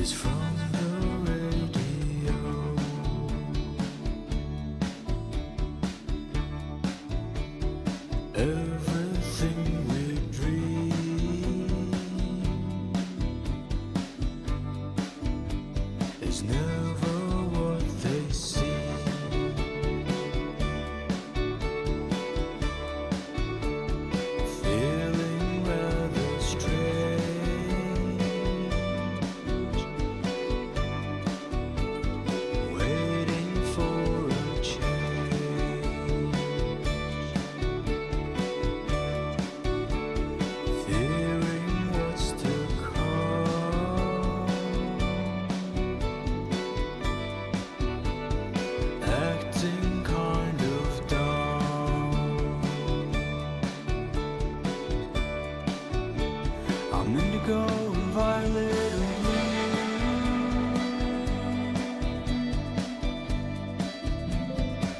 is from the radio. Everything we dream is never what they seem. Feeling rather strange, waiting for a change, fearing what's to come, acting kind of dumb. I'm indigo and violet and blue.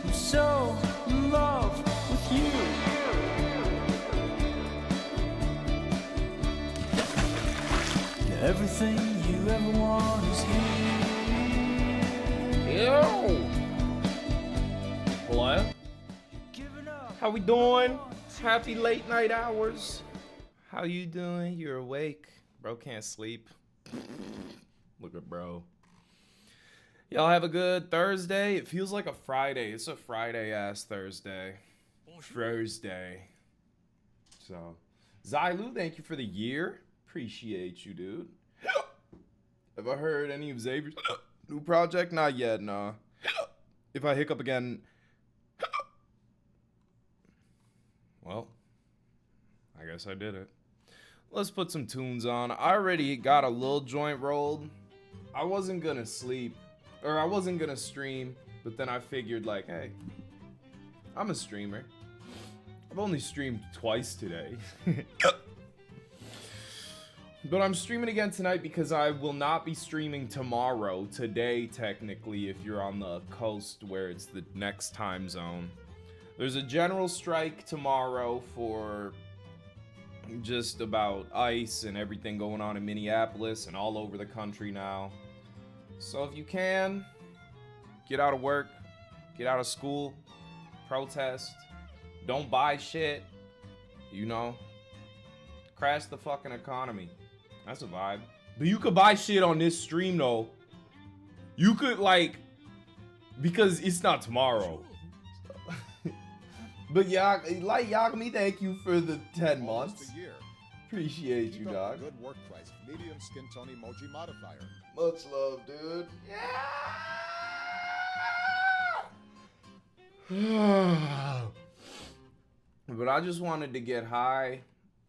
I'm so in love with you. Everything you ever want is here. Yo! Hello? Giving up. How we doing? Happy late night hours. How you doing? You're awake. Bro can't sleep. Look at bro. Y'all have a good Thursday. It feels like a Friday. It's a Friday ass Thursday. Thursday. So, Zylu, thank you for the year. Appreciate you, dude. Have I heard any of Xavier's new project? Not yet, nah. If I hiccup again, well, I guess I did it. Let's put some tunes on. I already got a little joint rolled. I wasn't gonna sleep, or I wasn't gonna stream, but then I figured like, hey, I'm a streamer. I've only streamed twice today. But I'm streaming again tonight because I will not be streaming tomorrow. Today, technically, if you're on the coast where it's the next time zone. There's a general strike tomorrow for just about ICE and everything going on in Minneapolis and all over the country now. So if you can, get out of work, get out of school, protest, don't buy shit, you know, crash the fucking economy. That's a vibe. But you could buy shit on this stream though. You could like, because it's not tomorrow. But like Yagami, thank you for the 10 months. Appreciate you, dog. Good work price. Medium skin tone emoji modifier. Much love, dude. Yeah. But I just wanted to get high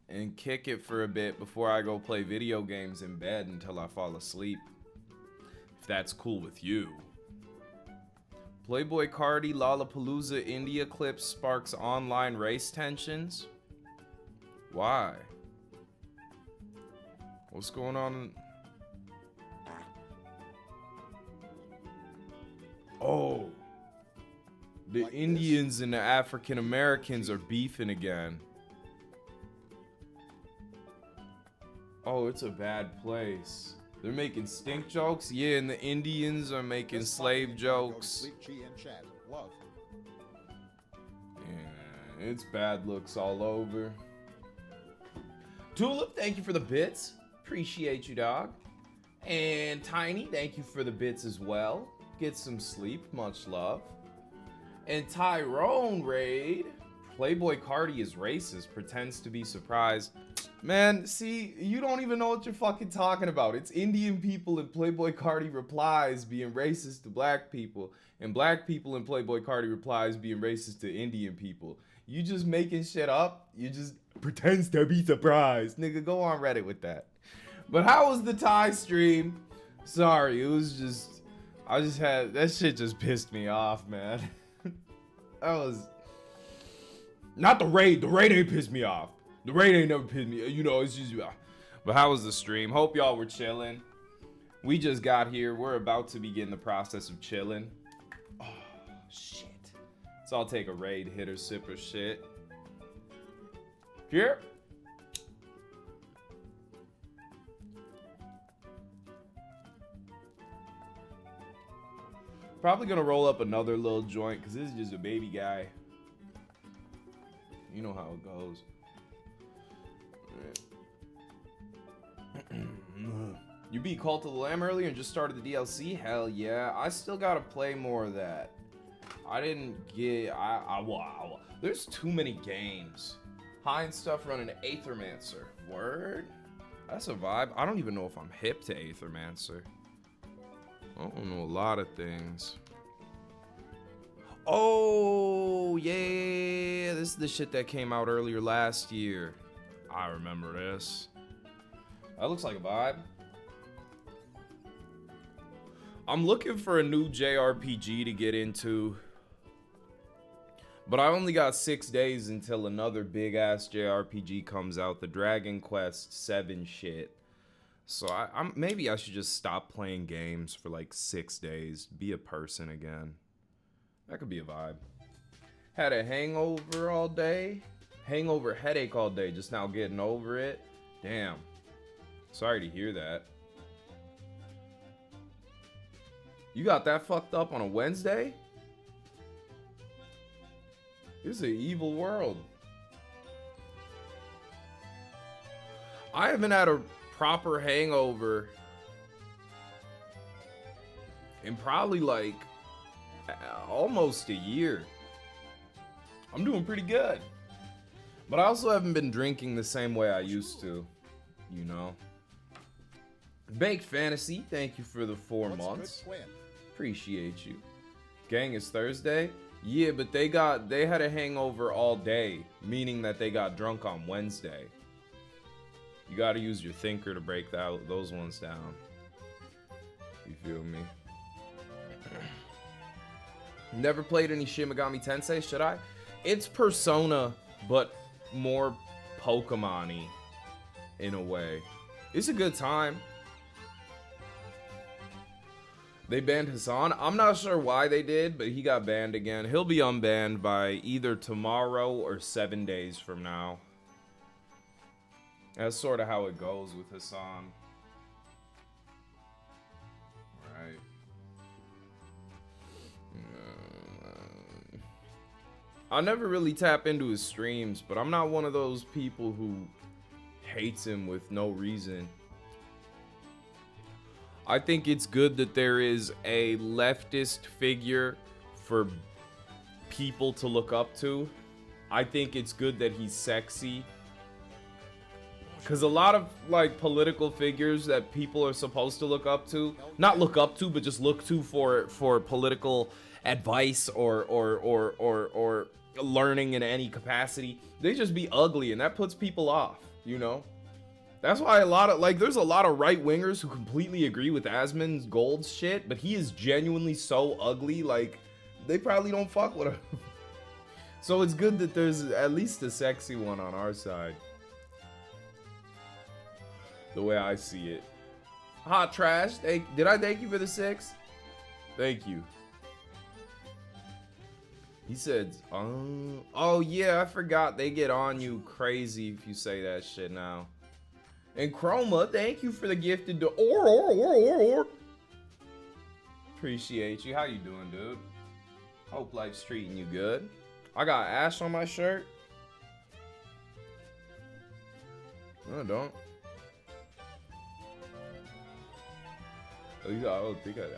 and kick it for a bit before I go play video games in bed until I fall asleep. If that's cool with you. Playboy Cardi Lollapalooza India clip sparks online race tensions. Why? What's going on? Oh. The Like Indians and the African Americans are beefing again. Oh, it's a bad place. They're making stink jokes? Yeah, and the Indians are making slave jokes. Sleep, chi, and chat. Love. Yeah, it's bad looks all over. Tulip, thank you for the bits. Appreciate you, dog. And Tiny, thank you for the bits as well. Get some sleep, much love. And Tyrone Raid, Playboy Cardi is racist, pretends to be surprised. Man, see, you don't even know what you're fucking talking about. It's Indian people in Playboy Cardi replies being racist to black people, and black people in Playboy Cardi replies being racist to Indian people. You just making shit up. You just pretends to be surprised. Nigga, go on Reddit with that. But how was the Thai stream? Sorry, it was just, I just had, that shit just pissed me off, man. That was, not the raid ain't pissed me off. The raid ain't never pissed me, you know, it's just, but how was the stream? Hope y'all were chilling. We just got here. We're about to begin the process of chilling. Oh, shit. So I'll take a raid hitter sipper shit. Here. Probably gonna roll up another little joint because this is just a baby guy. You know how it goes. You beat Cult of the Lamb earlier and just started the DLC? Hell yeah. I still gotta play more of that. I didn't get... Wow. There's too many games. High and stuff running Aethermancer. Word? That's a vibe. I don't even know if I'm hip to Aethermancer. I don't know a lot of things. Oh, yeah. This is the shit that came out earlier last year. I remember this. That looks like a vibe. I'm looking for a new JRPG to get into. But I only got 6 days until another big-ass JRPG comes out. The Dragon Quest 7 shit. So maybe I should just stop playing games for like 6 days. Be a person again. That could be a vibe. Had a hangover all day. Hangover headache all day. Just now getting over it. Damn. Sorry to hear that. You got that fucked up on a Wednesday? This is an evil world. I haven't had a proper hangover in probably like almost a year. I'm doing pretty good. But I also haven't been drinking the same way I used to, you know. Baked Fantasy, thank you for the 4 months. Appreciate you. Gang, is Thursday? Yeah, but they had a hangover all day, meaning that they got drunk on Wednesday. You gotta use your thinker to break those ones down. You feel me? Never played any Shin Megami Tensei, should I? It's Persona, but more Pokemon-y in a way. It's a good time. They banned Hasan. I'm not sure why they did, but he got banned again. He'll be unbanned by either tomorrow or 7 days from now. That's sort of how it goes with Hasan. Right. I never really tap into his streams, but I'm not one of those people who hates him with no reason. I think it's good that there is a leftist figure for people to look up to. I think it's good that he's sexy. Because a lot of like political figures that people are supposed to look up to, not look up to, but just look to for political advice or learning in any capacity, they just be ugly, and that puts people off, you know? That's why there's a lot of right-wingers who completely agree with Asmongold's shit, but he is genuinely so ugly, like, they probably don't fuck with him. So it's good that there's at least a sexy one on our side. The way I see it. Hot Trash, did I thank you for the 6? Thank you. He said, oh yeah, I forgot they get on you crazy if you say that shit now. And Chroma, thank you for the gifted or. Appreciate you. How you doing, dude? Hope life's treating you good. I got ash on my shirt. No, I don't.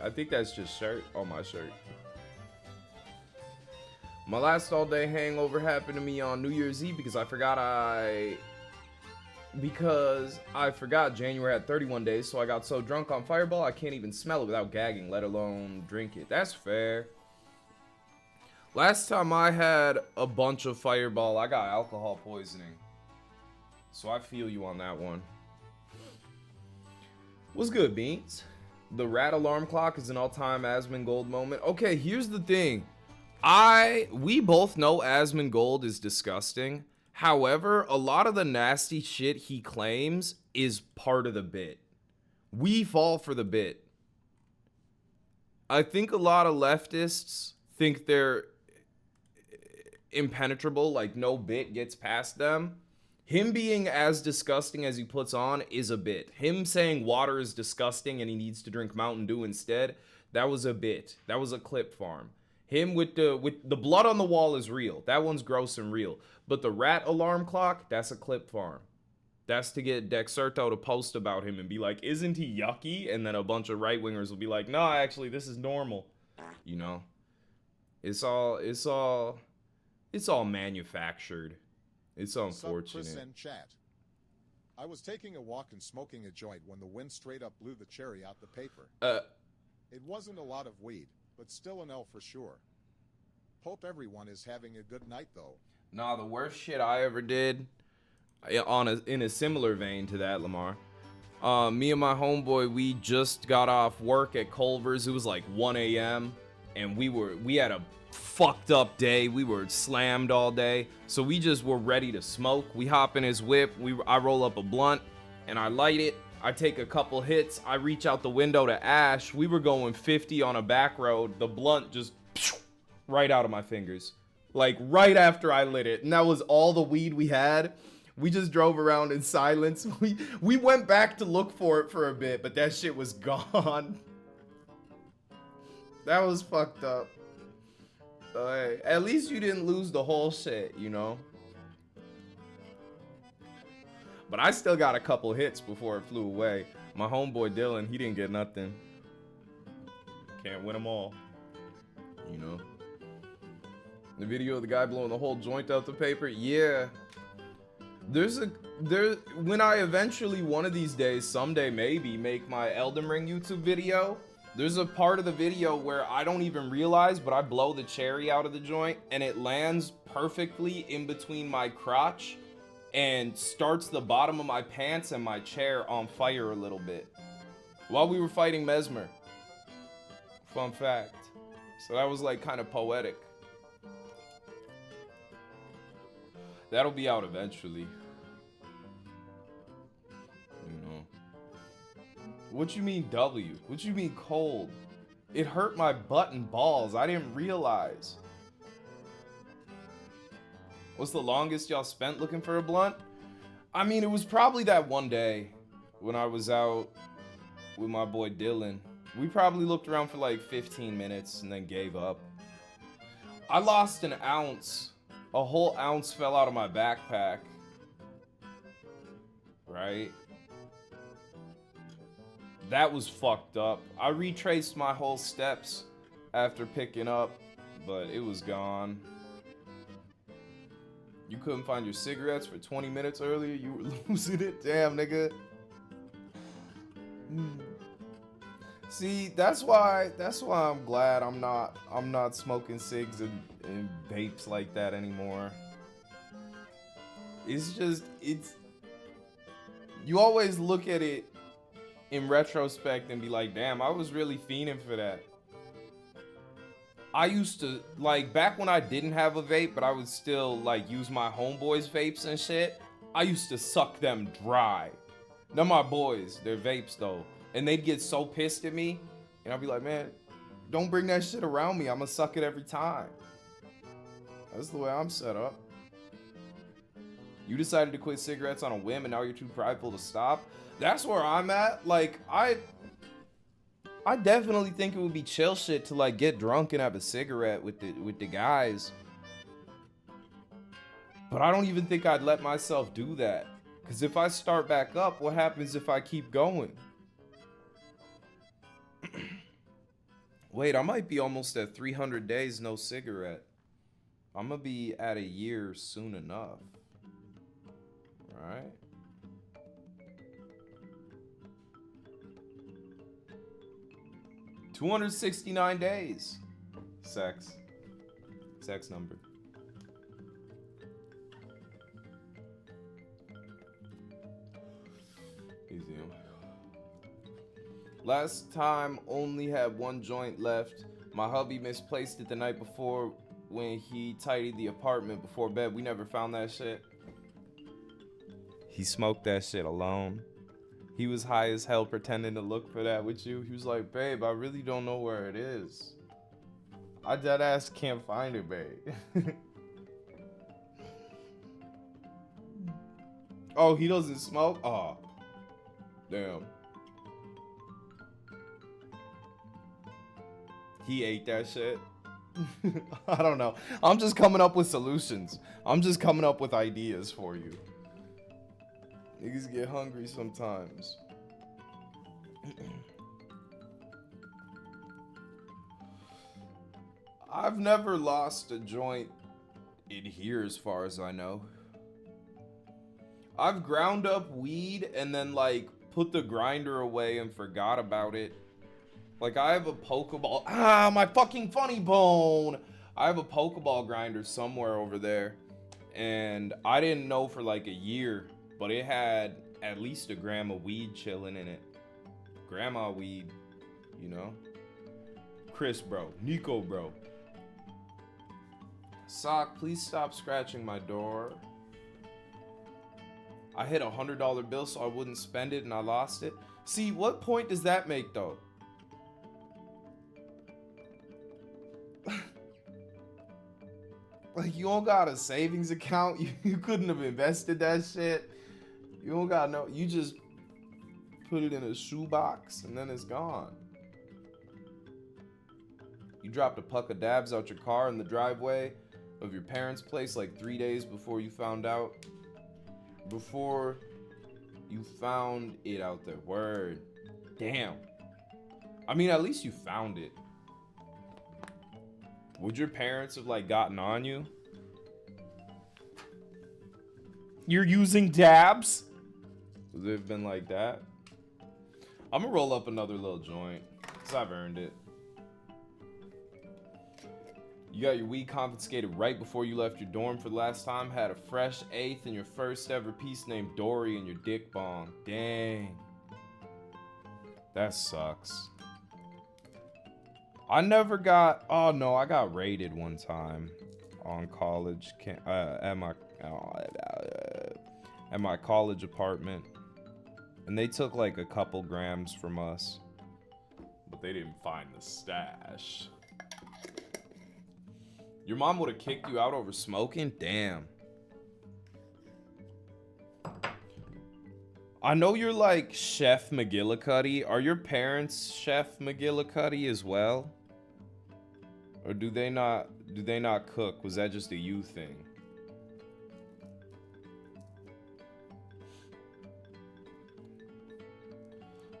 I think that's just shirt on my shirt. My last all-day hangover happened to me on New Year's Eve because I forgot January had 31 days, so I got so drunk on Fireball I can't even smell it without gagging, let alone drink it. That's fair. Last time I had a bunch of Fireball, I got alcohol poisoning. So I feel you on that one. What's good, Beans? The rat alarm clock is an all-time Asmongold moment. Okay, here's the thing. We both know Asmongold is disgusting. However, a lot of the nasty shit he claims is part of the bit. We fall for the bit. I think a lot of leftists think they're impenetrable, like no bit gets past them. Him being as disgusting as he puts on is a bit. Him saying water is disgusting and he needs to drink Mountain Dew instead, That was a bit. That was a clip farm. Him with the blood on the wall is real. That one's gross and real. But the rat alarm clock, that's a clip farm. That's to get Dexerto to post about him and be like, isn't he yucky? And then a bunch of right wingers will be like, no, actually, this is normal. You know, it's all manufactured. It's unfortunate. Chris and chat. I was taking a walk and smoking a joint when the wind straight up blew the cherry out the paper. It wasn't a lot of weed, but still an L for sure. Hope everyone is having a good night though. Nah, the worst shit I ever did, in a similar vein to that, Lamar. Me and my homeboy, we just got off work at Culver's. It was like 1 a.m. and we had a fucked up day. We were slammed all day, so we just were ready to smoke. We hop in his whip. I roll up a blunt and I light it. I take a couple hits. I reach out the window to ash. We were going 50 on a back road. The blunt just right out of my fingers, like right after I lit it, and that was all the weed we had. We just drove around in silence. We went back to look for it for a bit, but that shit was gone. That was fucked up. So, hey, at least you didn't lose the whole shit, you know? But I still got a couple hits before it flew away. My homeboy Dylan, he didn't get nothing. Can't win them all. You know? The video of the guy blowing the whole joint out the paper? Yeah. When I eventually, one of these days, someday maybe, make my Elden Ring YouTube video, there's a part of the video where I don't even realize, but I blow the cherry out of the joint and it lands perfectly in between my crotch and starts the bottom of my pants and my chair on fire a little bit while we were fighting Mesmer. Fun fact. So that was like kind of poetic. That'll be out eventually. You know. What you mean W? What you mean cold? It hurt my butt and balls. I didn't realize. What's the longest y'all spent looking for a blunt? I mean, it was probably that one day when I was out with my boy Dylan. We probably looked around for like 15 minutes and then gave up. I lost an ounce. A whole ounce fell out of my backpack. Right? That was fucked up. I retraced my whole steps after picking up, but it was gone. You couldn't find your cigarettes for 20 minutes earlier? You were losing it? Damn, nigga. See, that's why I'm glad I'm not smoking cigs and vapes like that anymore. It's you always look at it in retrospect and be like, damn, I was really fiending for that. I used to, like, back when I didn't have a vape, but I would still, like, use my homeboys' vapes and shit, I used to suck them dry. They're my boys. They're vapes, though. And they'd get so pissed at me, and I'd be like, man, don't bring that shit around me. I'm gonna suck it every time. That's the way I'm set up. You decided to quit cigarettes on a whim, and now you're too prideful to stop? That's where I'm at. Like, I definitely think it would be chill shit to like get drunk and have a cigarette with the guys. But I don't even think I'd let myself do that. Cause if I start back up, what happens if I keep going? Wait, I might be almost at 300 days no cigarette. I'm gonna be at a year soon enough. Alright. $269 days. Sex number. Easy. Last time only had one joint left. My hubby misplaced it the night before when he tidied the apartment before bed. We never found that shit. He smoked that shit alone. He was high as hell pretending to look for that with you. He was like, babe, I really don't know where it is. I dead ass can't find it, babe. Oh, he doesn't smoke? Oh, damn. He ate that shit. I don't know. I'm just coming up with solutions. I'm just coming up with ideas for you. Niggas get hungry sometimes. I've never lost a joint in here as far as I know. I've ground up weed and then like put the grinder away and forgot about it. Like I have a Pokeball. Ah, my fucking funny bone. I have a Pokeball grinder somewhere over there. And I didn't know for like a year, but it had at least a gram of weed chilling in it. Grandma weed, you know? Chris, bro. Nico, bro. Sock, please stop scratching my door. I hit a $100 bill so I wouldn't spend it and I lost it. See, what point does that make though? Like, you don't got a savings account. You couldn't have invested that shit. You don't got no, you just put it in a shoebox and then it's gone. You dropped a puck of dabs out your car in the driveway of your parents' place like 3 days before you found out. Before you found it out there. Word. Damn. I mean, at least you found it. Would your parents have like gotten on you? You're using dabs? Would it have been like that? I'm gonna roll up another little joint because I've earned it. You got your weed confiscated right before you left your dorm for the last time. Had a fresh eighth and your first ever piece named Dory in your dick bong. Dang. That sucks. I never got, oh no, I got raided one time on college, at my college apartment. And they took like a couple grams from us. But they didn't find the stash. Your mom would have kicked you out over smoking? Damn. I know you're like Chef McGillicuddy. Are your parents Chef McGillicuddy as well? Or do they not cook? Was that just a you thing?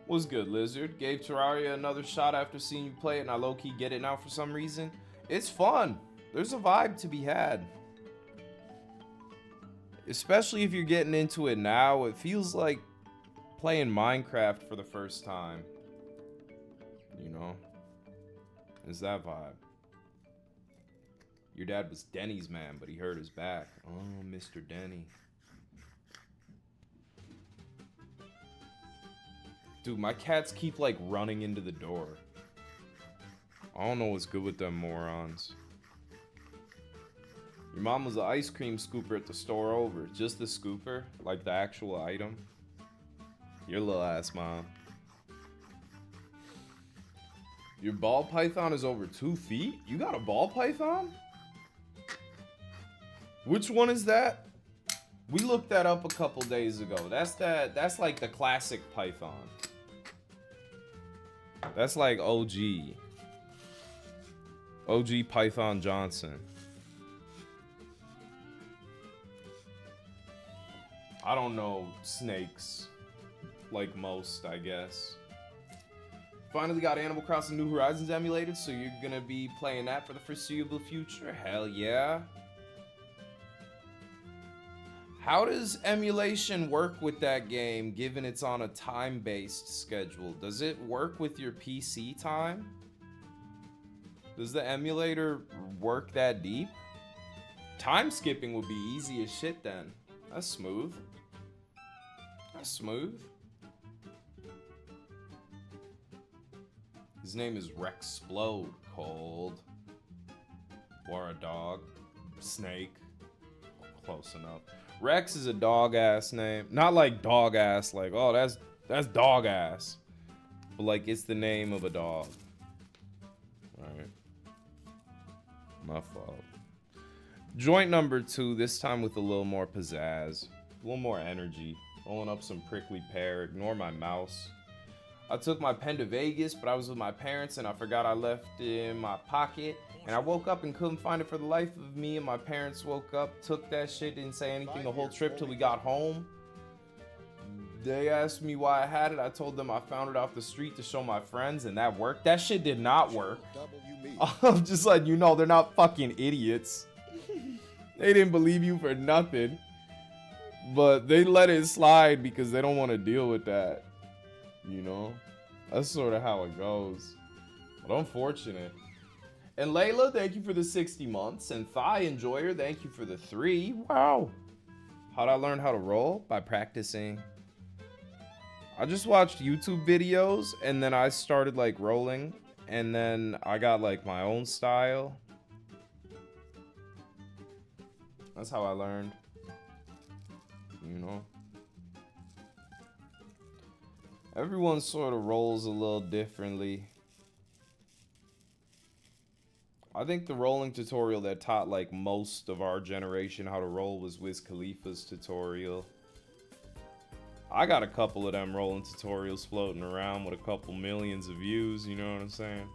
What's good, Lizard? Gave Terraria another shot after seeing you play it, and I low-key get it now for some reason. It's fun. There's a vibe to be had. Especially if you're getting into it now, it feels like playing Minecraft for the first time. You know? It's that vibe. Your dad was Denny's man, but he hurt his back. Oh, Mr. Denny. Dude, my cats keep like running into the door. I don't know what's good with them morons. Your mom was an ice cream scooper at the store over. Just the scooper? Like the actual item? Your little ass mom. Your ball python is over 2 feet? You got a ball python? Which one is that? We looked that up a couple days ago. That's like the classic python. That's like OG. OG Python Johnson. I don't know snakes like most, I guess. Finally got Animal Crossing New Horizons emulated, so you're gonna be playing that for the foreseeable future? Hell yeah. How does emulation work with that game, given it's on a time-based schedule? Does it work with your PC time? Does the emulator work that deep? Time skipping would be easy as shit then. That's smooth. That's smooth. His name is Rexplode. Cold. Or a dog. Snake. Close enough. Rex is a dog ass name. Not like dog ass, like, oh, that's dog ass. But like, it's the name of a dog. Alright. My fault. Joint number 2, this time with a little more pizzazz. A little more energy. Rolling up some prickly pear. Ignore my mouse. I took my pen to Vegas, but I was with my parents and I forgot I left it in my pocket. And I woke up and couldn't find it for the life of me. And my parents woke up, took that shit, didn't say anything the whole trip till we got home. They asked me why I had it. I told them I found it off the street to show my friends, and that worked. That shit did not work. I'm just letting you know, they're not fucking idiots. They didn't believe you for nothing. But they let it slide because they don't want to deal with that. You know? That's sort of how it goes. But unfortunate. And Layla, thank you for the 60 months. And Thigh Enjoyer, thank you for the 3. Wow. How'd I learn how to roll? By practicing. I just watched YouTube videos and then I started like rolling. And then I got like my own style. That's how I learned. You know? Everyone sort of rolls a little differently. I think the rolling tutorial that taught like most of our generation how to roll was Wiz Khalifa's tutorial. I got a couple of them rolling tutorials floating around with a couple millions of views, you know what I'm saying?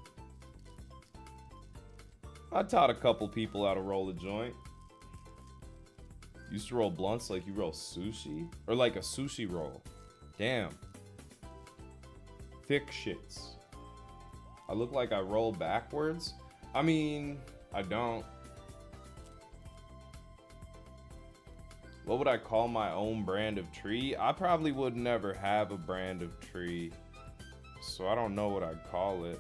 I taught a couple people how to roll a joint. Used to roll blunts like you roll sushi? Or like a sushi roll. Damn. Thick shits. I look like I roll backwards. I mean, I don't. What would I call my own brand of tree? I probably would never have a brand of tree. So I don't know what I'd call it.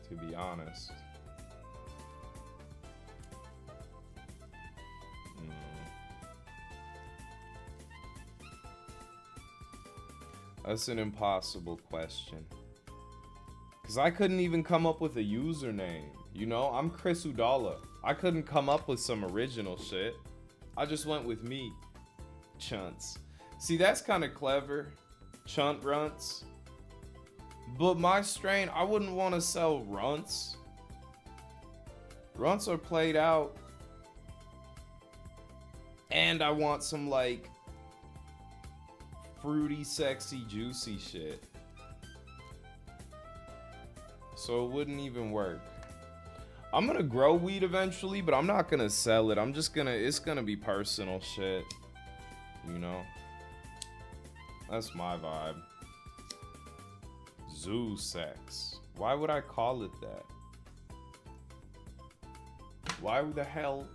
To be honest. That's an impossible question. Because I couldn't even come up with a username. You know, I'm Chris Udala. I couldn't come up with some original shit. I just went with me. Chunts. See, that's kind of clever. Chunt runts. But my strain, I wouldn't want to sell runts. Runts are played out. And I want some, like, fruity, sexy, juicy shit. So it wouldn't even work. I'm gonna grow weed eventually, but I'm not gonna sell it. I'm just gonna, it's gonna be personal shit. You know? That's my vibe. Zoo sex. Why would I call it that? Why the hell?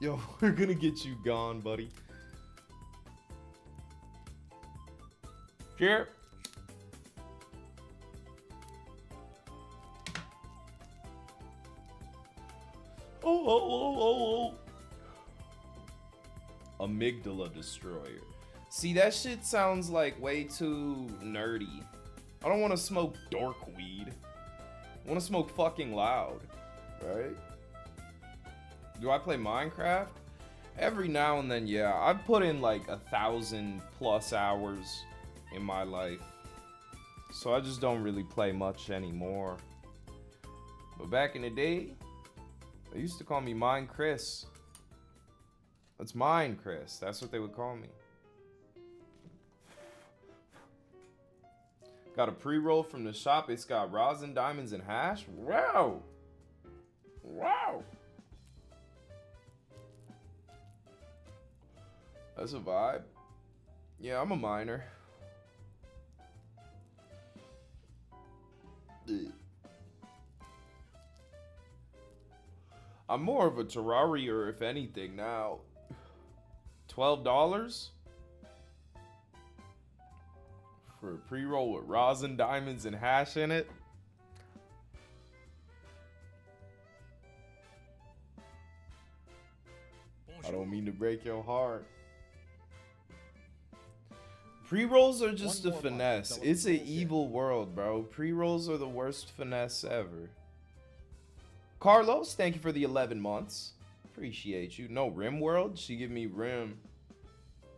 Yo, we're gonna get you gone, buddy. Here. Oh. Amygdala destroyer. See, that shit sounds like way too nerdy. I don't want to smoke dork weed. I want to smoke fucking loud, right? Do I play Minecraft? Every now and then, yeah. I've put in like 1,000+ hours in my life. So I just don't really play much anymore. But back in the day, they used to call me Mine Chris. That's mine, Chris. That's what they would call me. Got a pre-roll from the shop. It's got rosin, diamonds, and hash. Wow. Wow. That's a vibe. Yeah, I'm a miner. I'm more of a terrarier, if anything, now. $12 for a pre-roll with rosin, diamonds, and hash in it. I don't mean to break your heart. Pre-rolls are just a finesse. It's an evil world, bro. Pre-rolls are the worst finesse ever. Carlos, thank you for the 11 months. Appreciate you. No, Rim World? She give me Rim.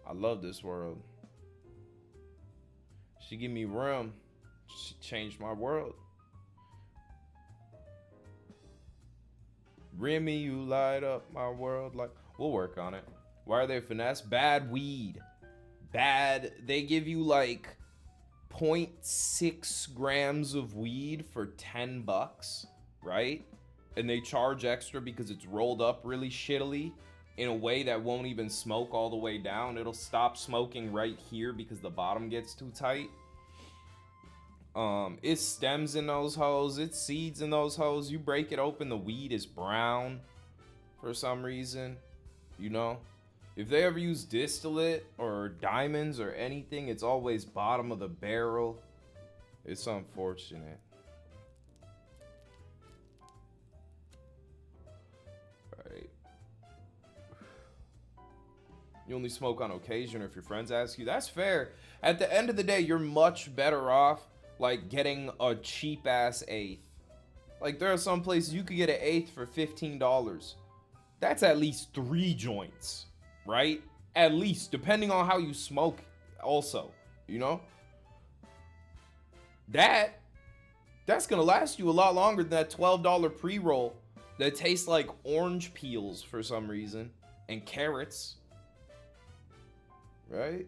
I love this world. She give me Rim. She changed my world. Remy, you light up my world like... We'll work on it. Why are they finesse? Bad weed. bad. They give you like 0.6 grams of weed for $10, right? And they charge extra because it's rolled up really shittily in a way that won't even smoke all the way down. It'll stop smoking right here because the bottom gets too tight. It's stems in those hoes, it's seeds in those hoes. You break it open, the weed is brown for some reason, you know? If they ever use distillate or diamonds or anything, it's always bottom of the barrel. It's unfortunate. Right. You only smoke on occasion or if your friends ask you. That's fair. At the end of the day, you're much better off like getting a cheap ass eighth. Like there are some places you could get an eighth for $15. That's at least 3 joints, right? At least, depending on how you smoke also, you know? That's gonna last you a lot longer than that $12 pre-roll that tastes like orange peels for some reason and carrots. Right?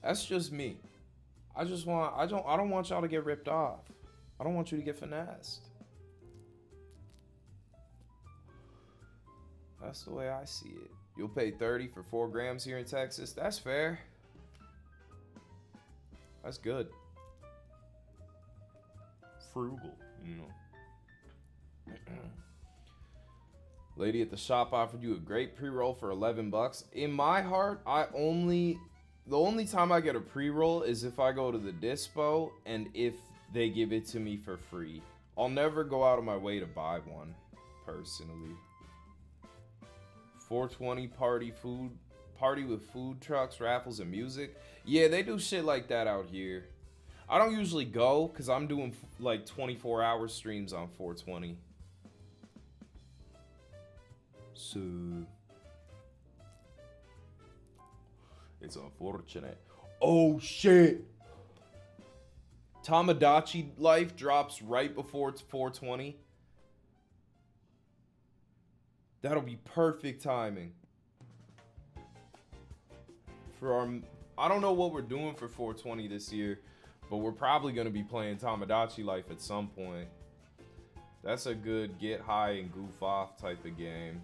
That's just me. I don't want y'all to get ripped off. I don't want you to get finessed. That's the way I see it. You'll pay $30 for 4 grams here in Texas. That's fair. That's good. Frugal, you know. Lady at the shop offered you a great pre-roll for $11. In my heart, the only time I get a pre-roll is if I go to the dispo and if they give it to me for free. I'll never go out of my way to buy one, personally. 420 party with food trucks, raffles, and music. Yeah, they do shit like that out here. I don't usually go because I'm doing like 24-hour streams on 420. So it's unfortunate. Oh shit! Tamagotchi Life drops right before it's 420. That'll be perfect timing for our. I don't know what we're doing for 420 this year, but we're probably gonna be playing Tamagotchi Life at some point. That's a good get high and goof off type of game.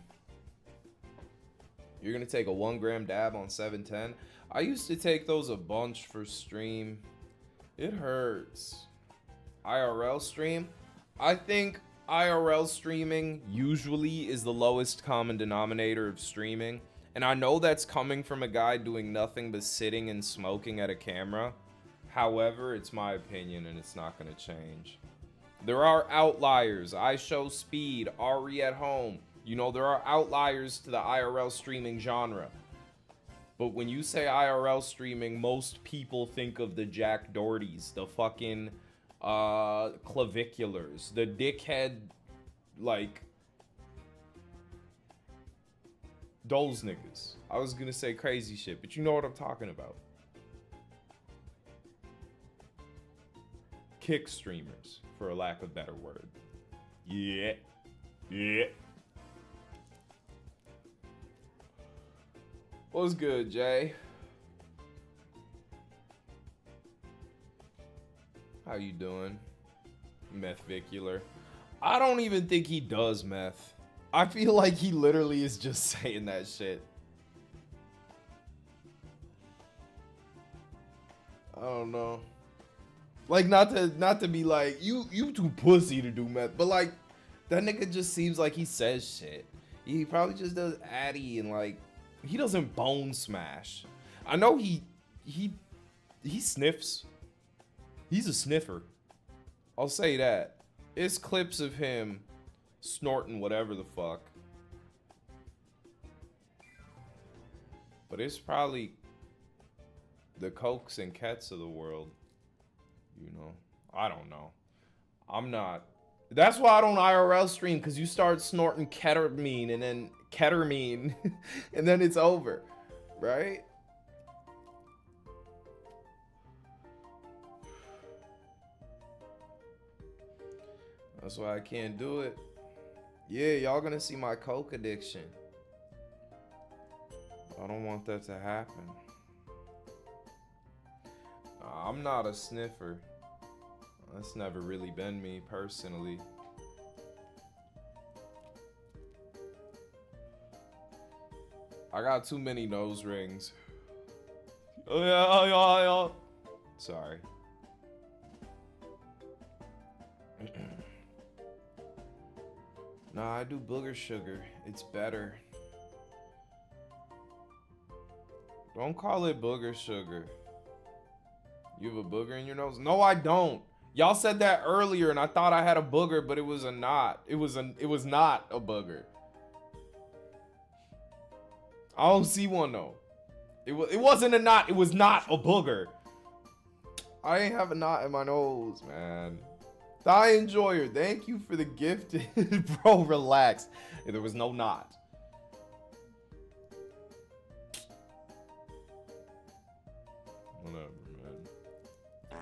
You're gonna take a 1 gram dab on 710. I used to take those a bunch for stream. It hurts. IRL stream. I think IRL streaming usually is the lowest common denominator of streaming. And I know that's coming from a guy doing nothing but sitting and smoking at a camera. However, it's my opinion and it's not gonna change. There are outliers. I Show Speed, Ari at Home. You know, there are outliers to the IRL streaming genre. But when you say IRL streaming, most people think of the Jack Dohertys, the fucking claviculars, the dickhead, like, those niggas. I was gonna say crazy shit, but you know what I'm talking about. Kick streamers, for a lack of a better word. Yeah. Yeah. What's good, Jay? How you doing? Methvicular. I don't even think he does meth. I feel like he literally is just saying that shit. I don't know. Like, not to be like, you too pussy to do meth, but like, that nigga just seems like he says shit. He probably just does Addy and like, he doesn't bone smash. I know he sniffs. He's a sniffer. I'll say that. It's clips of him snorting whatever the fuck. But it's probably the Cokes and Kets of the world. You know, I don't know. I'm not. That's why I don't IRL stream, because you start snorting ketamine and then ketamine and then it's over, right? That's why I can't do it. Yeah, y'all gonna see my coke addiction. I don't want that to happen. I'm not a sniffer. That's never really been me personally. I got too many nose rings. Oh yeah, oh yeah, oh yeah. Sorry. Nah, I do booger sugar. It's better. Don't call it booger sugar. You have a booger in your nose? No, I don't. Y'all said that earlier and I thought I had a booger, but it was a knot. It was not a booger. I don't see one though. It wasn't a knot. It was not a booger. I ain't have a knot in my nose, man. Thigh Enjoyer, thank you for the gift. Bro, relax. There was no knot. Whatever, man.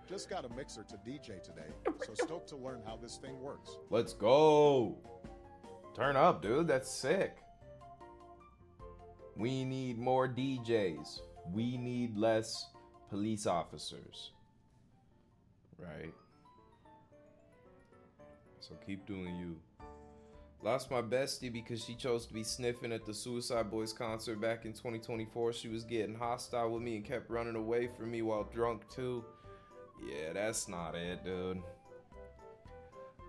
Just got a mixer to DJ today, so stoked to learn how this thing works. Let's go. Turn up, dude. That's sick. We need more DJs. We need less police officers. Right? So keep doing you. Lost my bestie because she chose to be sniffing at the Suicide Boys concert back in 2024. She was getting hostile with me and kept running away from me while drunk too. Yeah, that's not it, dude.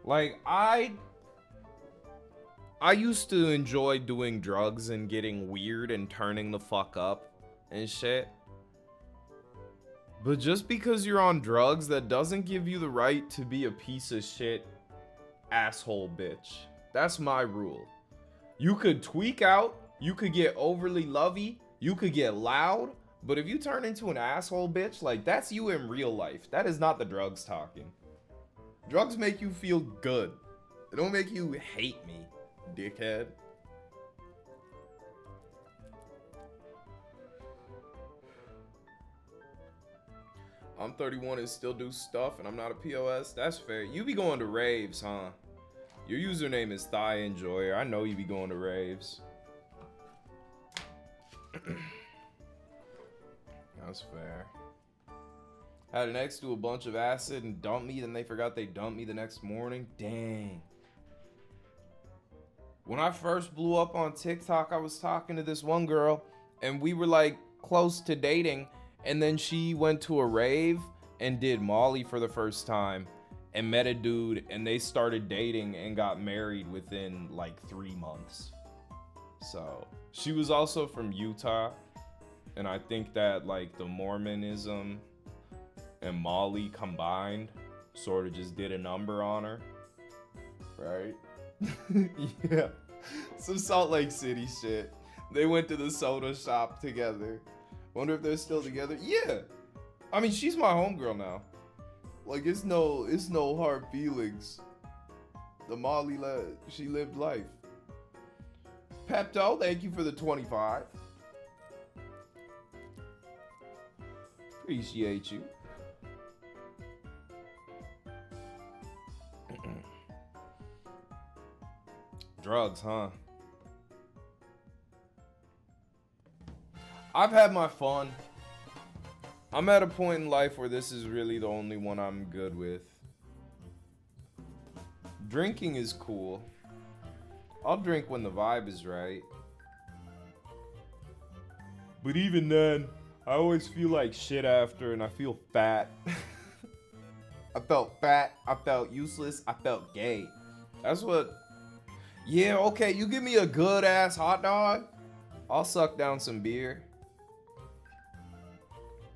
Like, I used to enjoy doing drugs and getting weird and turning the fuck up and shit. But just because you're on drugs, that doesn't give you the right to be a piece of shit asshole bitch. That's my rule. You could tweak out, you could get overly lovey, you could get loud, but if you turn into an asshole bitch, like, that's you in real life. That is not the drugs talking. Drugs make you feel good. They don't make you hate me, dickhead. I'm 31 and still do stuff and I'm not a POS. That's fair. You be going to raves, huh? Your username is Thigh Enjoyer. I know you be going to raves. That's fair. Had an ex do a bunch of acid and dump me, then they forgot they dumped me the next morning. Dang. When I first blew up on TikTok, I was talking to this one girl and we were like close to dating, and then she went to a rave and did Molly for the first time and met a dude, and they started dating and got married within like 3 months. So she was also from Utah, and I think that like the Mormonism and Molly combined sort of just did a number on her, right? Yeah, some Salt Lake City shit. They went to the soda shop together. Wonder if they're still together. Yeah, I mean, she's my homegirl now. Like, it's no hard feelings. The Molly, she lived life. Pepto, thank you for the 25. Appreciate you. Drugs, huh? I've had my fun. I'm at a point in life where this is really the only one I'm good with. Drinking is cool. I'll drink when the vibe is right. But even then, I always feel like shit after, and I feel fat. I felt fat, I felt useless, I felt gay. That's what... Yeah, okay, you give me a good ass hot dog, I'll suck down some beer.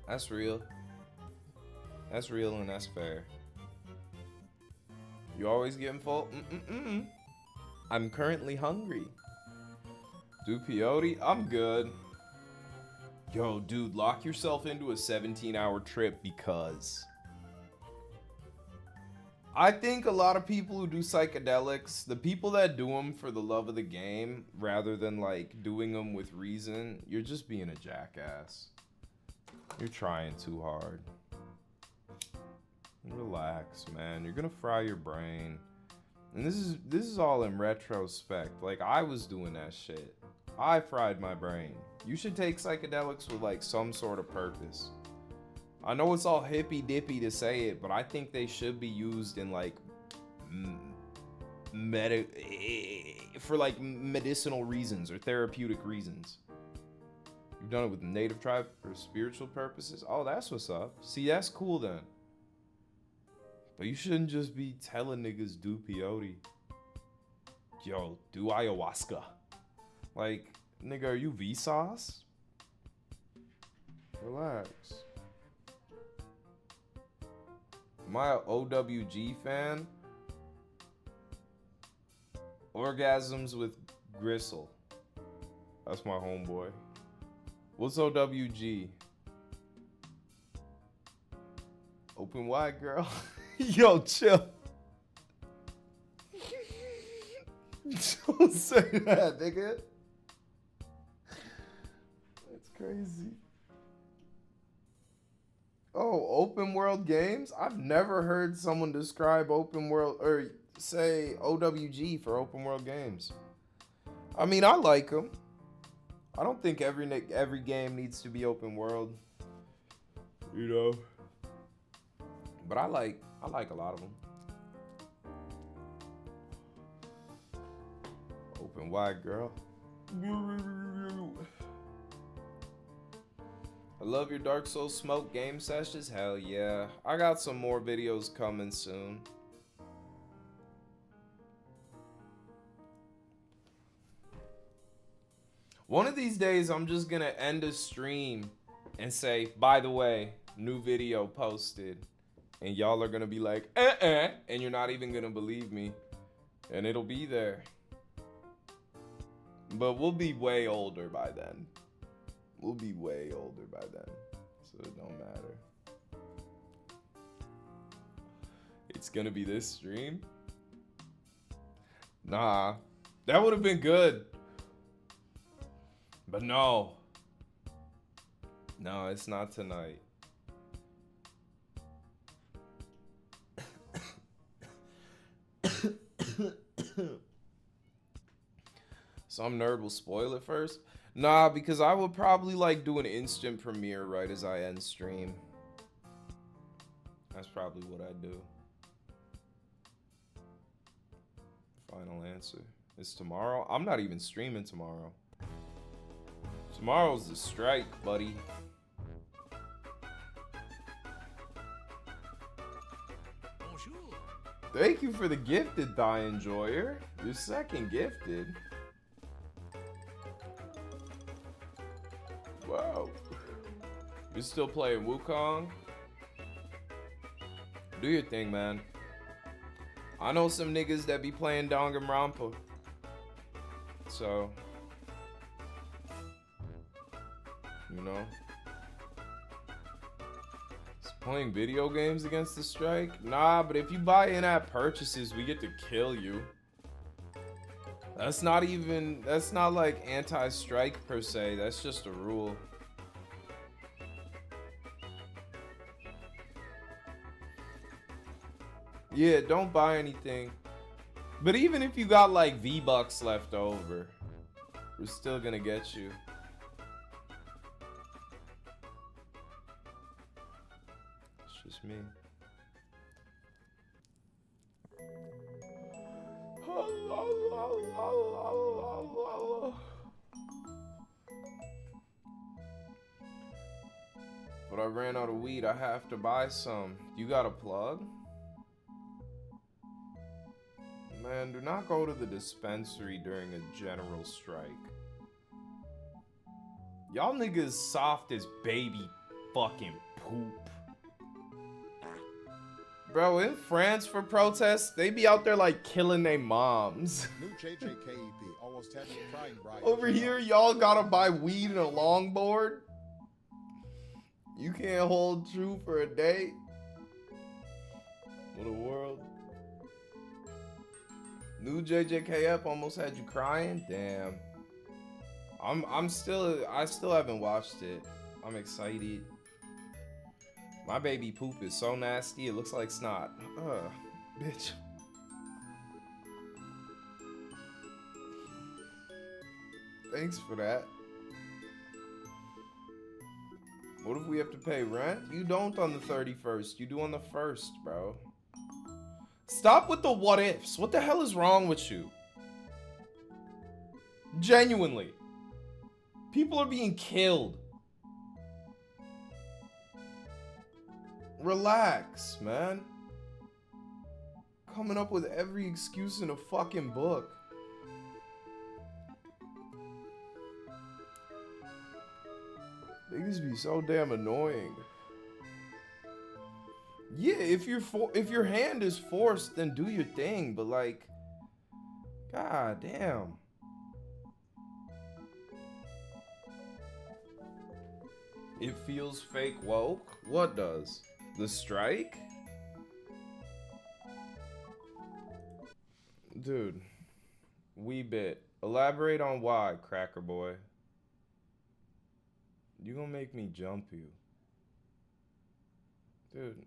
That's real. That's real and that's fair. You always getting full? I'm currently hungry. Do peyote? I'm good. Yo, dude, lock yourself into a 17-hour trip because I think a lot of people who do psychedelics, the people that do them for the love of the game rather than like doing them with reason, you're just being a jackass. You're trying too hard. Relax, man. You're gonna fry your brain. And this is all in retrospect. Like, I was doing that shit. I fried my brain. You should take psychedelics with like some sort of purpose. I know it's all hippy dippy to say it, but I think they should be used in like for like medicinal reasons or therapeutic reasons. You've done it with native tribe for spiritual purposes. Oh, that's what's up. See, that's cool then. But you shouldn't just be telling niggas do peyote. Yo, do ayahuasca. Like, nigga, are you Vsauce? Relax. Am I a OWG fan? Orgasms with Gristle. That's my homeboy. What's OWG? Open wide, girl. Yo, chill. Don't say that, nigga. That's crazy. Oh, open world games? I've never heard someone describe open world or say OWG for open world games. I mean, I like them. I don't think every game needs to be open world, you know. But I like a lot of them. Open wide, girl. I love your Dark Souls smoke game sessions. Hell yeah. I got some more videos coming soon. One of these days, I'm just gonna end a stream and say, by the way, new video posted. And y'all are gonna be like, and you're not even gonna believe me. And it'll be there. But we'll be way older by then. We'll be way older by then. So it don't matter. It's gonna be this stream? Nah. That would have been good. But no. No, it's not tonight. Some nerd will spoil it first. Nah, because I would probably like do an instant premiere right as I end stream. That's probably what I do. Final answer. It's tomorrow? I'm not even streaming tomorrow. Tomorrow's the strike, buddy. Thank you for the gifted, Die Enjoyer. You're second gifted. Wow. You're still playing Wukong? Do your thing, man. I know some niggas that be playing Danganronpa. So, you know. Is playing video games against the strike? Nah, but if you buy in-app purchases, we get to kill you. That's not like anti-strike per se, that's just a rule. Yeah, don't buy anything. But even if you got like V-Bucks left over, we're still gonna get you. It's just me. But I ran out of weed, I have to buy some. You got a plug? Man, do not go to the dispensary during a general strike. Y'all niggas soft as baby fucking poop. Bro, in France for protests, they be out there like killing their moms. New JJKEP almost had me crying, Brian. Over here, y'all gotta buy weed and a longboard. You can't hold true for a day. What a world. New JJKF almost had you crying? Damn. I still haven't watched it. I'm excited. My baby poop is so nasty, it looks like snot. Bitch. Thanks for that. What if we have to pay rent? You don't on the 31st. You do on the 1st, bro. Stop with the what ifs. What the hell is wrong with you? Genuinely. People are being killed. Relax, man. Coming up with every excuse in a fucking book. Niggas be so damn annoying. Yeah, if your hand is forced, then do your thing. But like, god damn. It feels fake woke. What does? The strike? Dude, wee bit. Elaborate on why, Cracker Boy. You gonna make me jump you. Dude.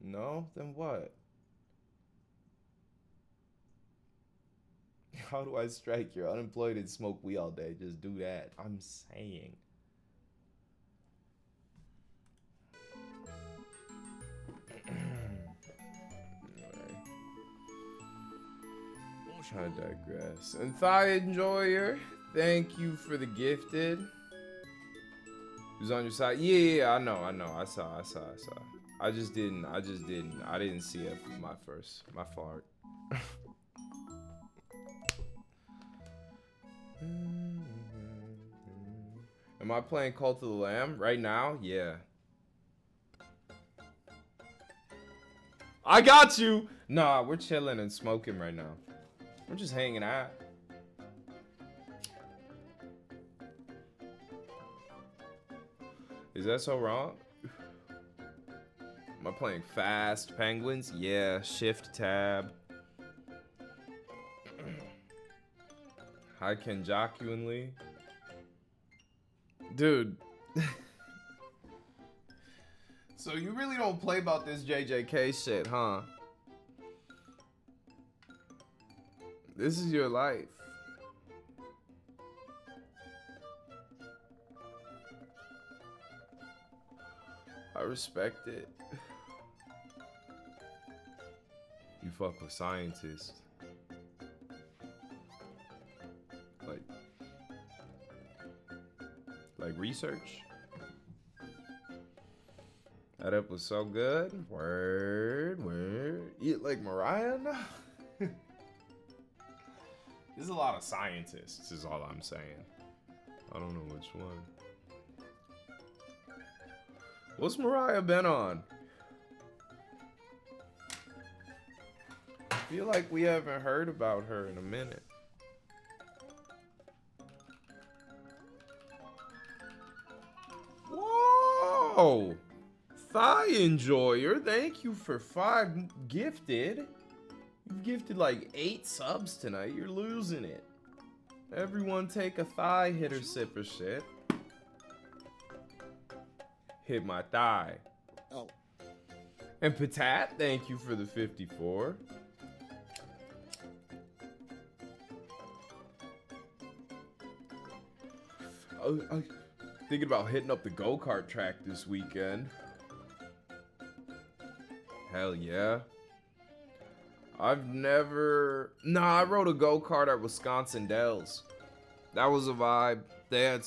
No? Then what? How do I strike? You're unemployed and smoke weed all day. Just do that. I'm saying. I digress. And Thigh Enjoyer, thank you for the gifted. Who's on your side? Yeah, I know. I saw. I didn't see it from my fart. Am I playing Cult of the Lamb right now? Yeah. I got you! Nah, we're chilling and smoking right now. We're just hanging out. Is that so wrong? Am I playing fast penguins? Yeah, shift tab. Hi, Kenjakuinly. Dude. So you really don't play about this JJK shit, huh? This is your life. I respect it. You fuck with scientists. Like research? That up was so good. Word. Eat like Mariah? No. There's a lot of scientists, is all I'm saying. I don't know which one. What's Mariah been on? I feel like we haven't heard about her in a minute. Whoa! Thigh Enjoyer, thank you for 5 gifted. You've gifted like 8 subs tonight. You're losing it. Everyone take a thigh hitter sipper shit. Hit my thigh. Oh. And Patat, thank you for the 54. I'm thinking about hitting up the go-kart track this weekend. Hell yeah. I've never... Nah, I rode a go-kart at Wisconsin Dells. That was a vibe. They had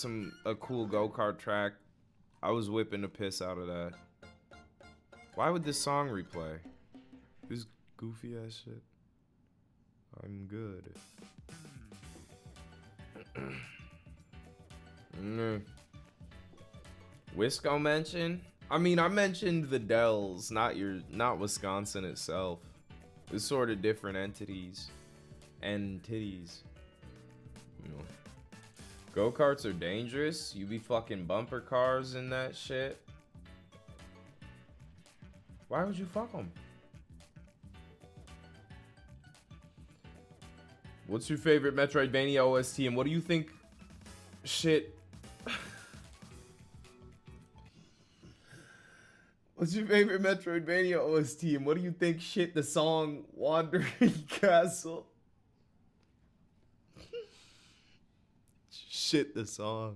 a cool go-kart track. I was whipping the piss out of that. Why would this song replay? This goofy ass shit. I'm good. Wisco mention? I mean, I mentioned the Dells, not Wisconsin itself. It's sort of different entities and titties. You know, go-karts are dangerous. You be fucking bumper cars and that shit. Why would you fuck them? What's your favorite Metroidvania OST and what do you think shit... What's your favorite Metroidvania OST and what do you think shit the song Wandering Castle? shit, the song.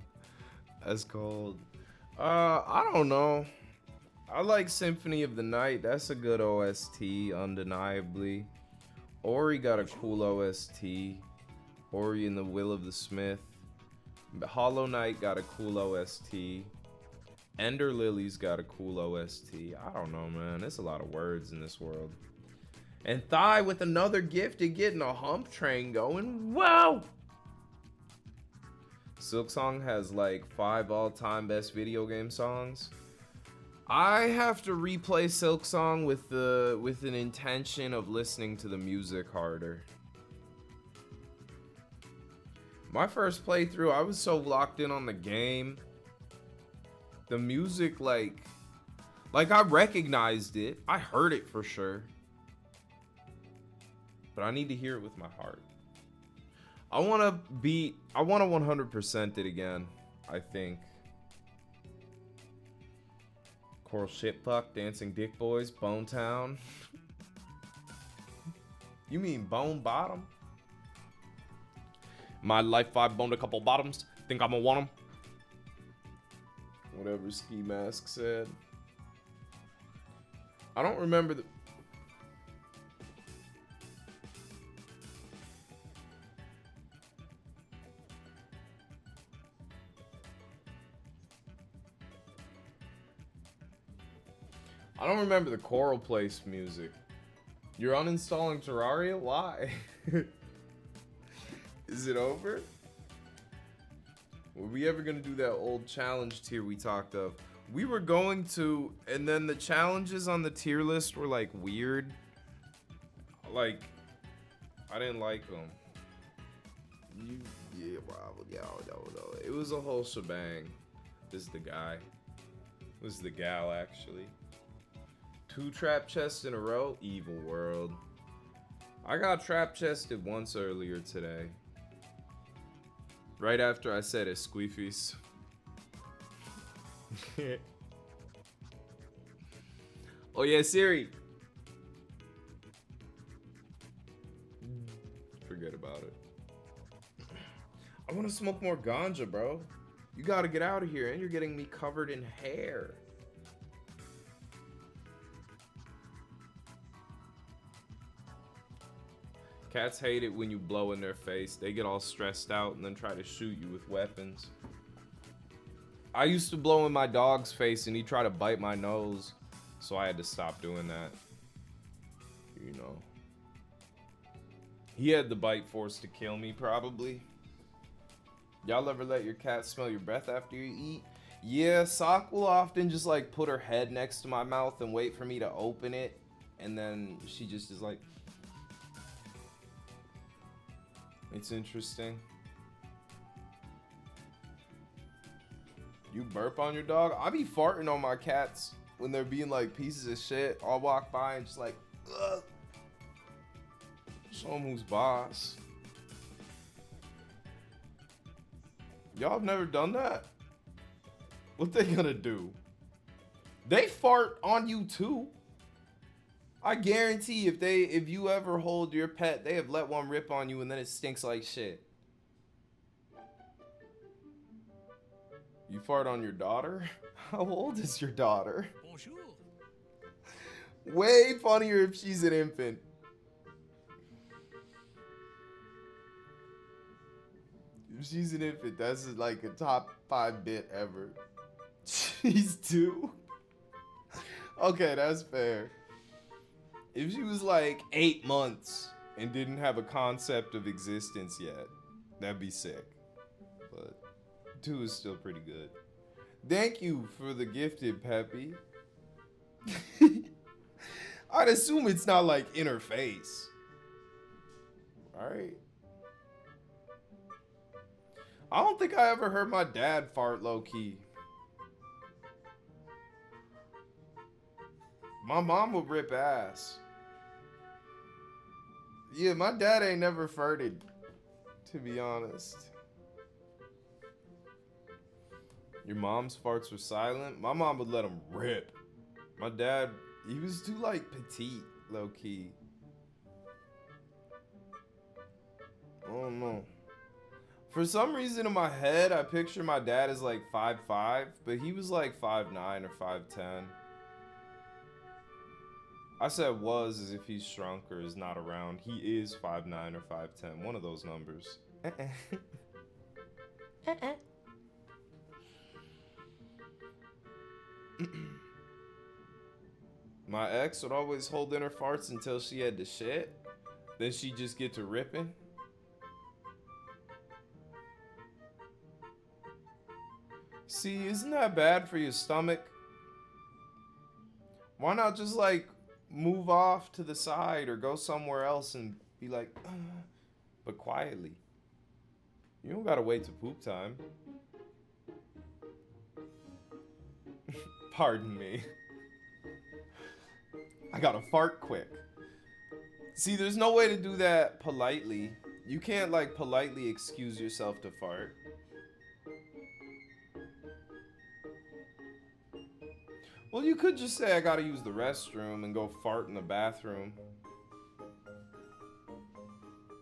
That's cold. I don't know. I like Symphony of the Night. That's a good OST, undeniably. Ori got a cool OST. Ori and the Will of the Smith. Hollow Knight got a cool OST. Ender Lily's got a cool OST. I don't know, man. There's a lot of words in this world. And Thigh with another gift and getting a hump train going. Wow! Silksong has like 5 all-time best video game songs. I have to replay Silksong with an intention of listening to the music harder. My first playthrough, I was so locked in on the game. The music, like I recognized it. I heard it for sure. But I need to hear it with my heart. I want to 100% it again, I think. Coral Shitfuck, Dancing Dick Boys, Bone Town. You mean Bone Bottom? My life, I boned a couple bottoms. Think I'ma want them? Whatever Ski Mask said. I don't remember the... I don't remember the Choral Place music. You're uninstalling Terraria? Why? Is it over? Were we ever gonna do that old challenge tier we talked of? We were going to, and then the challenges on the tier list were like weird. Like, I didn't like them. Yeah, no. It was a whole shebang. This is the guy. This is the gal, actually. 2 trap chests in a row? Evil world. I got trap chested once earlier today. Right after I said it, Squeefies. Oh yeah, Siri. Forget about it. I want to smoke more ganja, bro. You gotta get out of here, and you're getting me covered in hair. Cats hate it when you blow in their face. They get all stressed out and then try to shoot you with weapons. I used to blow in my dog's face and he'd try to bite my nose. So I had to stop doing that. You know. He had the bite force to kill me, probably. Y'all ever let your cat smell your breath after you eat? Yeah, Sock will often just like put her head next to my mouth and wait for me to open it. And then she just is like... It's interesting. You burp on your dog? I be farting on my cats when they're being like pieces of shit. I'll walk by and just like, ugh. Show them who's boss. Y'all have never done that? What they gonna do? They fart on you too. I guarantee if you ever hold your pet, they have let one rip on you and then it stinks like shit. You fart on your daughter? How old is your daughter? Bonjour. Way funnier if she's an infant. If she's an infant, that's like a top 5 bit ever. She's 2? Okay, that's fair. If she was like 8 months and didn't have a concept of existence yet, that'd be sick. But 2 is still pretty good. Thank you for the gifted, Peppy. I'd assume it's not like in her face. Alright. I don't think I ever heard my dad fart low-key. My mom would rip ass. Yeah, my dad ain't never farted, to be honest. Your mom's farts were silent? My mom would let them rip. My dad, he was too, like, petite, low-key. I don't know. For some reason in my head, I picture my dad as like 5'5", but he was like 5'9" or 5'10". I said was as if he's shrunk or is not around. He is 5'9" or 5'10", one of those numbers. My ex would always hold in her farts until she had to shit. Then she'd just get to ripping. See, isn't that bad for your stomach? Why not just like move off to the side or go somewhere else and be like, but quietly. You don't gotta wait to poop time. Pardon me. I gotta fart quick. See, there's no way to do that politely. You can't like politely excuse yourself to fart. Well, you could just say I gotta use the restroom and go fart in the bathroom.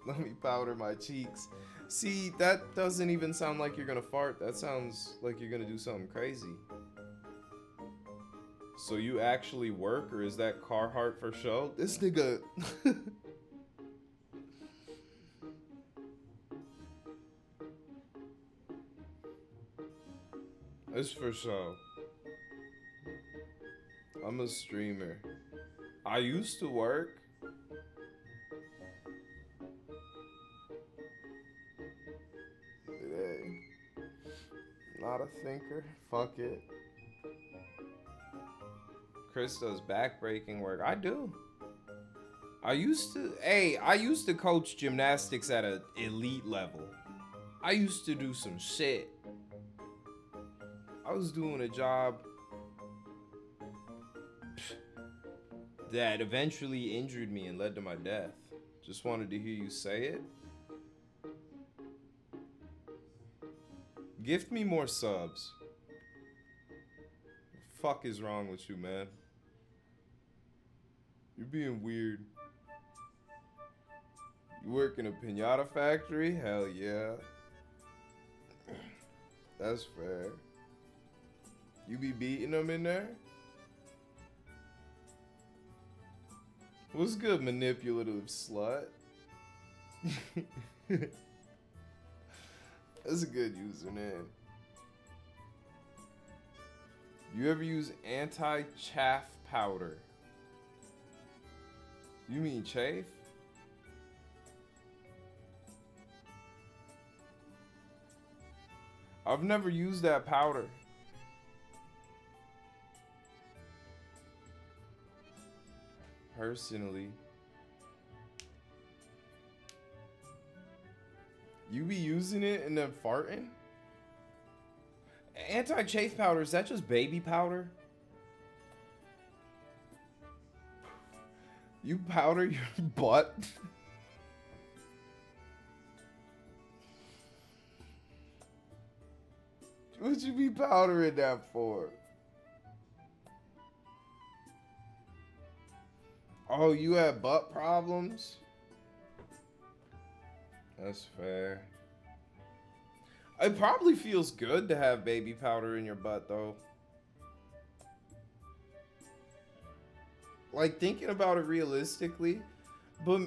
Let me powder my cheeks. See, that doesn't even sound like you're gonna fart. That sounds like you're gonna do something crazy. So you actually work, or is that Carhartt for show? This nigga... It's for show. I'm a streamer. I used to work. Today. Not a thinker. Fuck it. Chris does backbreaking work. I do. I used to coach gymnastics at an elite level. I used to do some shit. I was doing a job that eventually injured me and led to my death. Just wanted to hear you say it. Gift me more subs. The fuck is wrong with you, man? You're being weird. You work in a piñata factory? Hell yeah. That's fair. You be beating them in there? What's good, manipulative slut? That's a good username. You ever use anti-chaff powder? You mean chafe? I've never used that powder. Personally. You be using it and then farting? Anti-chafe powder, is that just baby powder? You powder your butt? What'd you be powdering that for? Oh, you had butt problems? That's fair. It probably feels good to have baby powder in your butt, though. Like, thinking about it realistically, but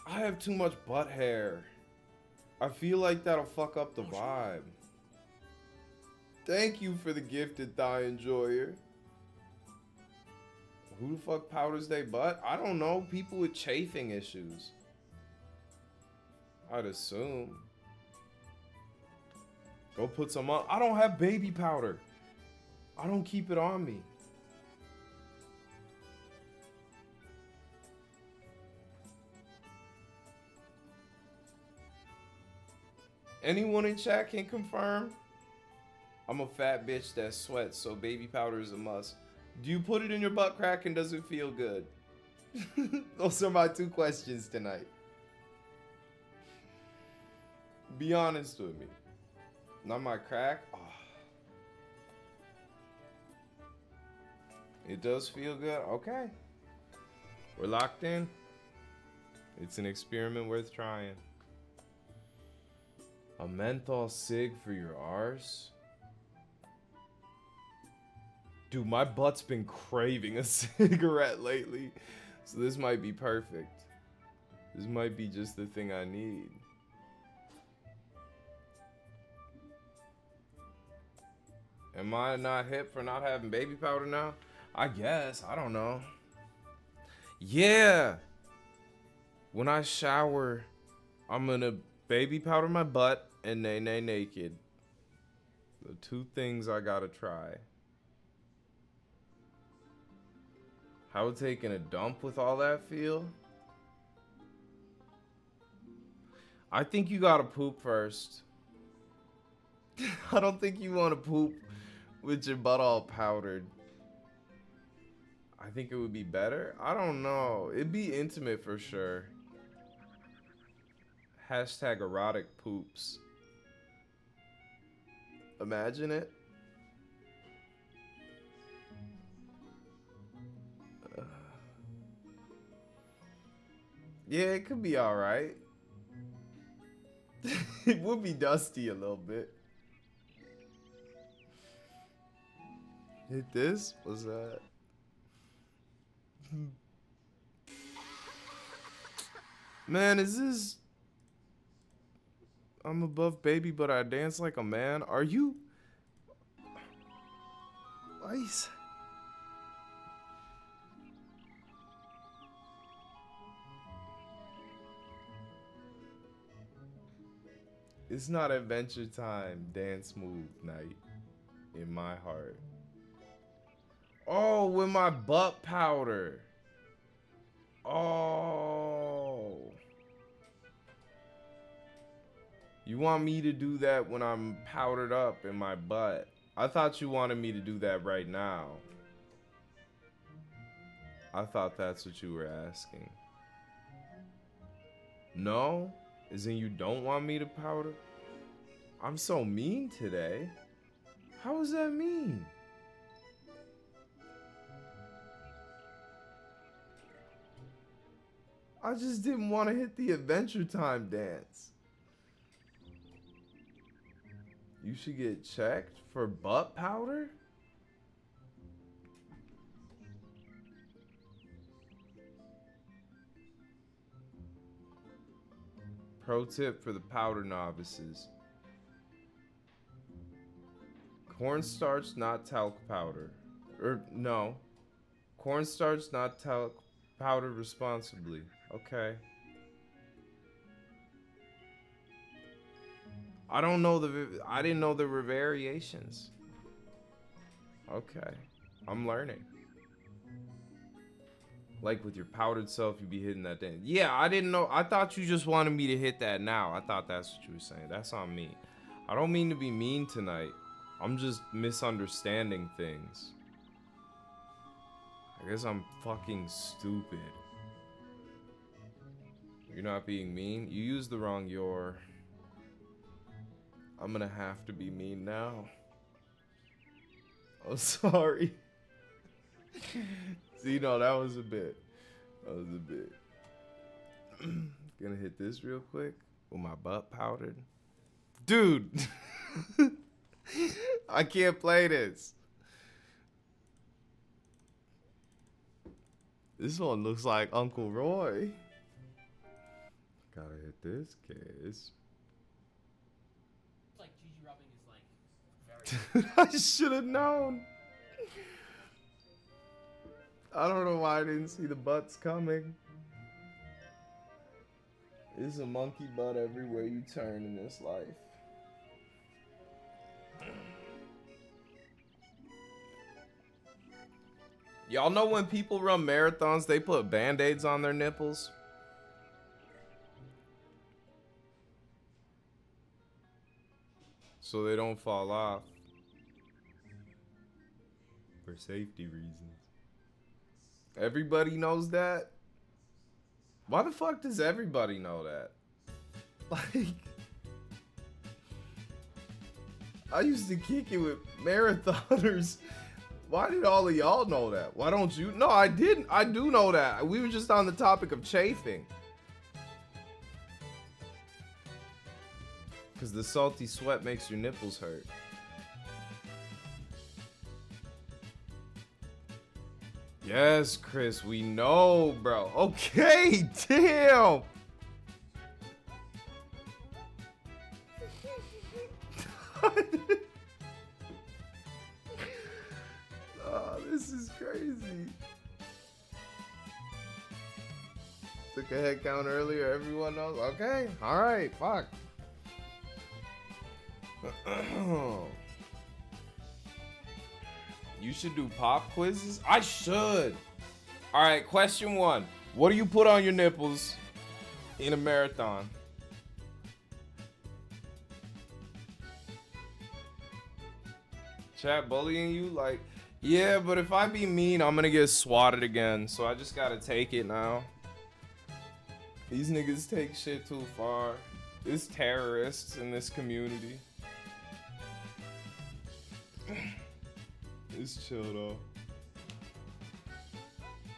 I have too much butt hair. I feel like that'll fuck up the vibe. Thank you for the gifted thigh enjoyer. Who the fuck powders their butt? I don't know. People with chafing issues. I'd assume. Go put some on. I don't have baby powder. I don't keep it on me. Anyone in chat can confirm? I'm a fat bitch that sweats, so baby powder is a must. Do you put it in your butt crack and does it feel good? Those are my two questions tonight. Be honest with me. Not my crack? Oh. It does feel good? Okay. We're locked in. It's an experiment worth trying. A menthol cig for your arse? Dude, my butt's been craving a cigarette lately. So this might be perfect. This might be just the thing I need. Am I not hip for not having baby powder now? I guess. I don't know. Yeah. When I shower, I'm gonna baby powder my butt and nay naked. The two things I gotta try. How would taking a dump with all that feel? I think you gotta poop first. I don't think you want to poop with your butt all powdered. I think it would be better. I don't know. It'd be intimate for sure. Hashtag erotic poops. Imagine it. Yeah, it could be all right. It would be dusty a little bit. Hit this? What's that? Man, is this... I'm above baby, but I dance like a man. Are you... Ice? It's not Adventure Time dance move night in my heart. Oh, with my butt powder. Oh. You want me to do that when I'm powdered up in my butt? I thought you wanted me to do that right now. I thought that's what you were asking. No? As in you don't want me to powder? I'm so mean today. How is that mean? I just didn't want to hit the Adventure Time dance. You should get checked for butt powder? Pro tip for the powder novices. Cornstarch, not talc powder. No. Cornstarch, not talc powder responsibly. Okay. I didn't know there were variations. Okay. I'm learning. Like with your powdered self, you'd be hitting that thing. Yeah, I didn't know. I thought you just wanted me to hit that now. I thought that's what you were saying. That's on me. I don't mean to be mean tonight. I'm just misunderstanding things. I guess I'm fucking stupid. You're not being mean? You used the wrong your. I'm gonna have to be mean now. I'm sorry. See, no, that was a bit. Gonna hit this real quick with my butt powdered. Dude! I can't play this. This one looks like Uncle Roy. Gotta hit this case. Like Gigi rubbing is like very I should have known. I don't know why I didn't see the butts coming. There's a monkey butt everywhere you turn in this life. Y'all know when people run marathons, they put band-aids on their nipples? So they don't fall off. For safety reasons. Everybody knows that? Why the fuck does everybody know that? Like, I used to kick it with marathoners. Why did all of y'all know that? Why don't you? No, I didn't. I do know that. We were just on the topic of chafing. Because the salty sweat makes your nipples hurt. Yes, Chris, we know, bro. Okay, damn. Oh, this is crazy. Took a head count earlier. Everyone knows. Okay, all right, fuck. You should do pop quizzes? I should. All right, question 1. What do you put on your nipples in a marathon? Chat bullying you? Like, yeah, but if I be mean, I'm gonna get swatted again. So I just gotta take it now. These niggas take shit too far. There's terrorists in this community. It's chill though.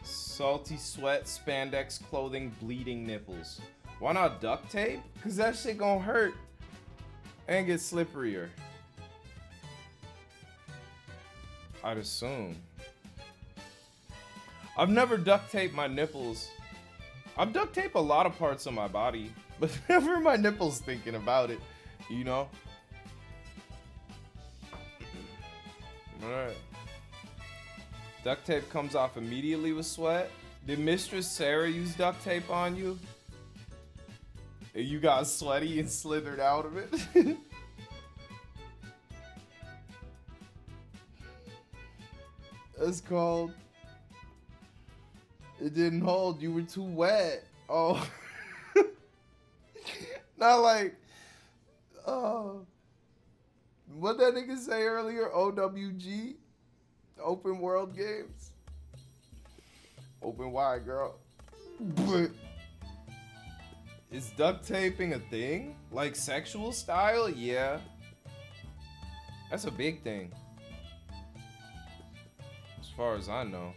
Salty sweat, spandex clothing, bleeding nipples. Why not duct tape? Cause that shit gonna hurt and get slipperier. I'd assume. I've never duct taped my nipples. I've duct taped a lot of parts of my body, but never my nipples thinking about it, you know? Alright. Duct tape comes off immediately with sweat. Did Mistress Sarah use duct tape on you? And you got sweaty and slithered out of it? That's called... It didn't hold. You were too wet. Oh. Not like... Oh. What that nigga say earlier? OWG? Open world games? Open wide, girl. But... Is duct taping a thing? Like sexual style? Yeah. That's a big thing. As far as I know.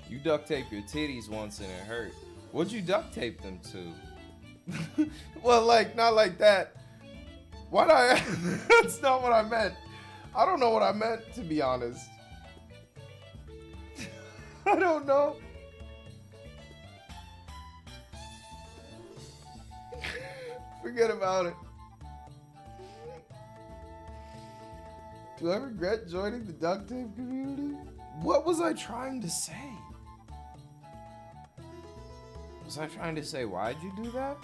You duct tape your titties once and it hurt. What'd you duct tape them to? Well, like, not like that. Why'd I? That's not what I meant. I don't know what I meant, to be honest. I don't know. Forget about it. Do I regret joining the duct tape community? What was I trying to say? Was I trying to say, why'd you do that?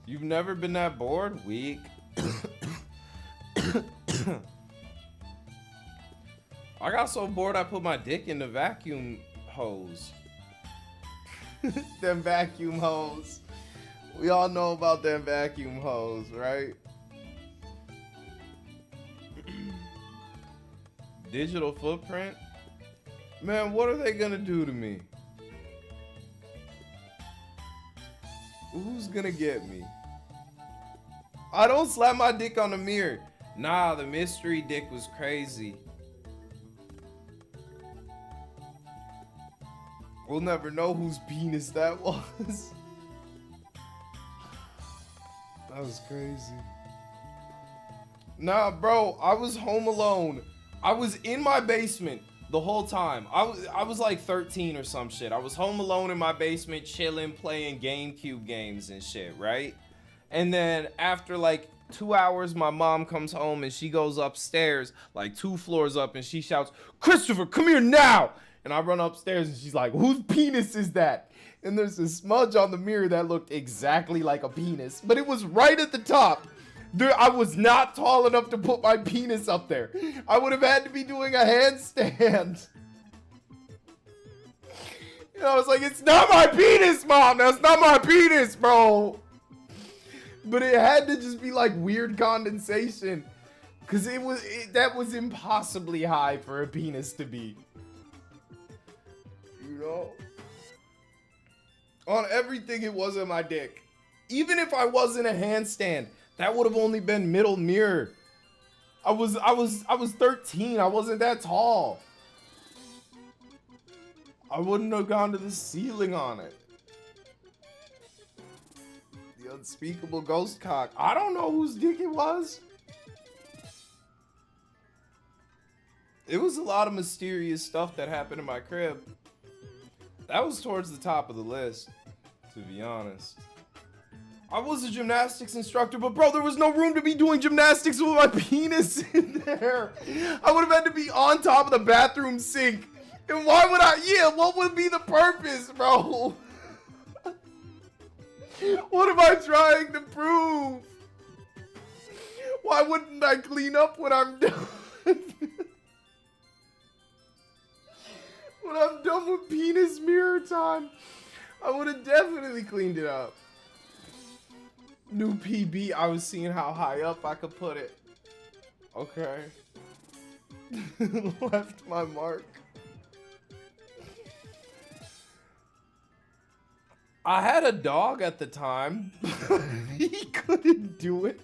You've never been that bored? Weak. I got so bored I put my dick in the vacuum hose. Them vacuum hose. We all know about them vacuum hose, right? Digital footprint? Man, what are they gonna do to me? Who's gonna get me? I don't slap my dick on the mirror. Nah, the mystery dick was crazy. We'll never know whose penis that was. That was crazy. Nah, bro, I was home alone. I was in my basement the whole time. I was like 13 or some shit. I was home alone in my basement, chilling, playing GameCube games and shit, right? And then after like 2 hours, my mom comes home and she goes upstairs, like 2 floors up, and she shouts, "Christopher, come here now!" And I run upstairs and she's like, "Whose penis is that?" And there's a smudge on the mirror that looked exactly like a penis, but it was right at the top. I was not tall enough to put my penis up there. I would have had to be doing a handstand. You know, I was like, "It's not my penis, Mom. That's not my penis, bro." But it had to just be like weird condensation, because that was impossibly high for a penis to be. You know? On everything, it wasn't my dick. Even if I was in a handstand, that would have only been middle mirror. I was 13. I wasn't that tall. I wouldn't have gone to the ceiling on it. The unspeakable ghost cock. I don't know whose dick it was. It was a lot of mysterious stuff that happened in my crib. That was towards the top of the list, to be honest. I was a gymnastics instructor, but bro, there was no room to be doing gymnastics with my penis in there. I would have had to be on top of the bathroom sink. And why would I? Yeah, what would be the purpose, bro? What am I trying to prove? Why wouldn't I clean up when I'm done? When I'm done with penis mirror time, I would have definitely cleaned it up. New PB, I was seeing how high up I could put it. Okay. Left my mark. I had a dog at the time. He couldn't do it.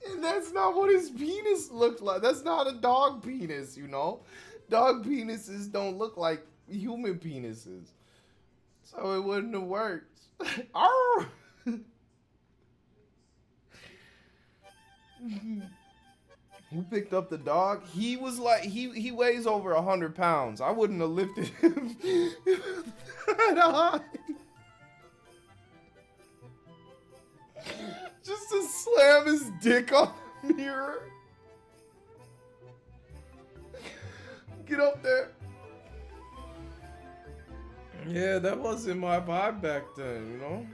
And that's not what his penis looked like. That's not a dog penis, you know? Dog penises don't look like human penises. So it wouldn't have worked. Arr! Who picked up the dog? He was like, he weighs over 100 pounds. I wouldn't have lifted him that high. Just to slam his dick on the mirror. Get up there. Yeah, that wasn't my vibe back then, you know?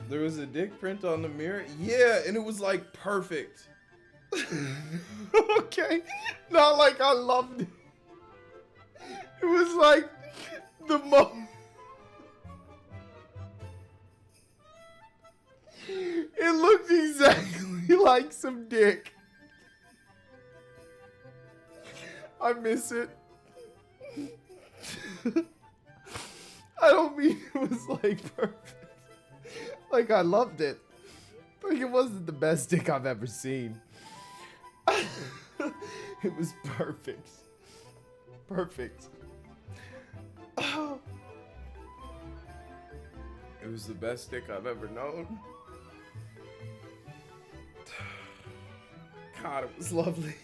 There was a dick print on the mirror. Yeah, and it was like perfect. Okay. Not like I loved it. It was like the most. It looked exactly like some dick. I miss it. I don't mean it was like perfect. Like I loved it. Like it wasn't the best dick I've ever seen. It was perfect. Perfect. It was the best dick I've ever known. God, it was lovely.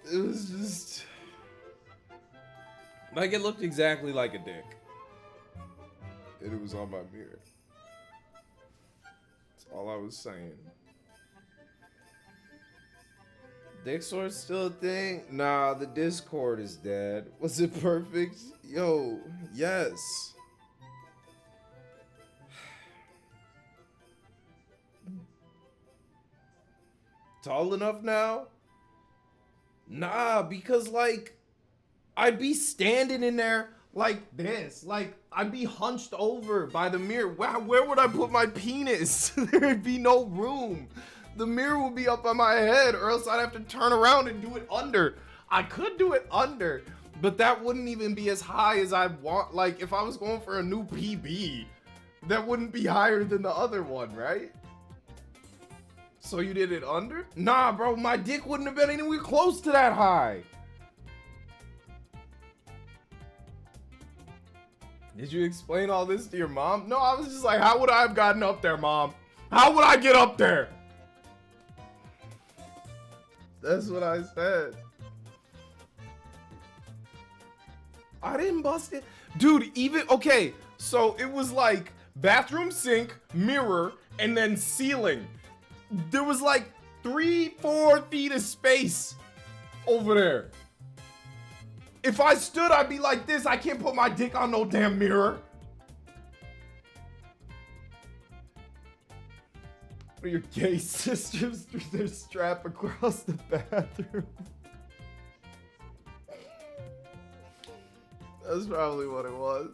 It was just like it looked exactly like a dick. And it was on my mirror. That's all I was saying. Dick sword's still a thing? Nah, the Discord is dead. Was it perfect? Yo, yes. Tall enough now? Nah, because like I'd be standing in there like this. Like I'd be hunched over by the mirror. Where would I put my penis? There'd be no room. The mirror would be up on my head, or else I'd have to turn around and do it under. I could do it under, but that wouldn't even be as high as I want. Like if I was going for a new PB, that wouldn't be higher than the other one, right? So you did it under? Nah, bro, my dick wouldn't have been anywhere close to that high. Did you explain all this to your mom? No, I was just like, how would I have gotten up there, mom? How would I get up there? That's what I said. I didn't bust it. Dude, even, okay, so it was like bathroom sink, mirror, and then ceiling. There was like 3-4 feet of space over there. If I stood, I'd be like this. I can't put my dick on no damn mirror. Or your gay sisters threw their strap across the bathroom. That's probably what it was.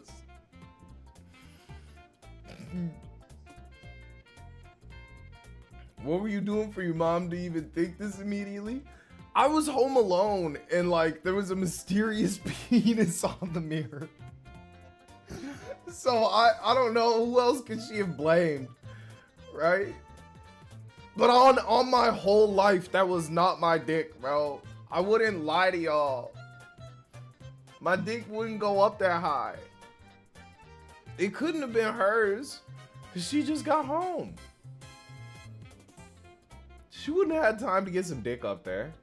What were you doing for your mom to even think this immediately? I was home alone and like there was a mysterious penis on the mirror. So I don't know who else could she have blamed, right? But on my whole life, that was not my dick, bro. I wouldn't lie to y'all. My dick wouldn't go up that high. It couldn't have been hers, because she just got home. She wouldn't have had time to get some dick up there.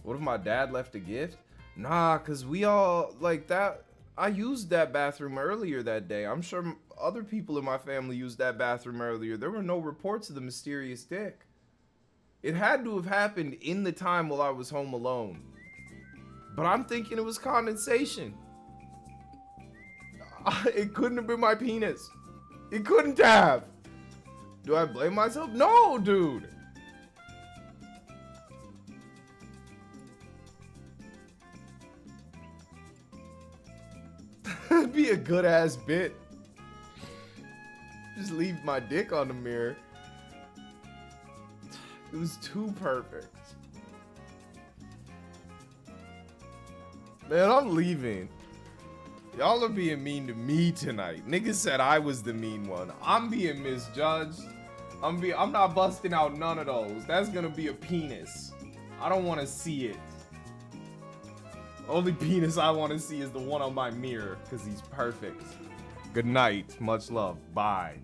What if my dad left a gift? Nah, because we all, like that, I used that bathroom earlier that day. I'm sure other people in my family used that bathroom earlier. There were no reports of the mysterious dick. It had to have happened in the time while I was home alone. But I'm thinking it was condensation. It couldn't have been my penis. It couldn't have. Do I blame myself? No, dude. It'd be a good ass bit. Just leave my dick on the mirror. It was too perfect. Man, I'm leaving. Y'all are being mean to me tonight. Niggas said I was the mean one. I'm being misjudged. I'm not busting out none of those. That's gonna be a penis. I don't want to see it. Only penis I want to see is the one on my mirror, because he's perfect. Good night. Much love. Bye.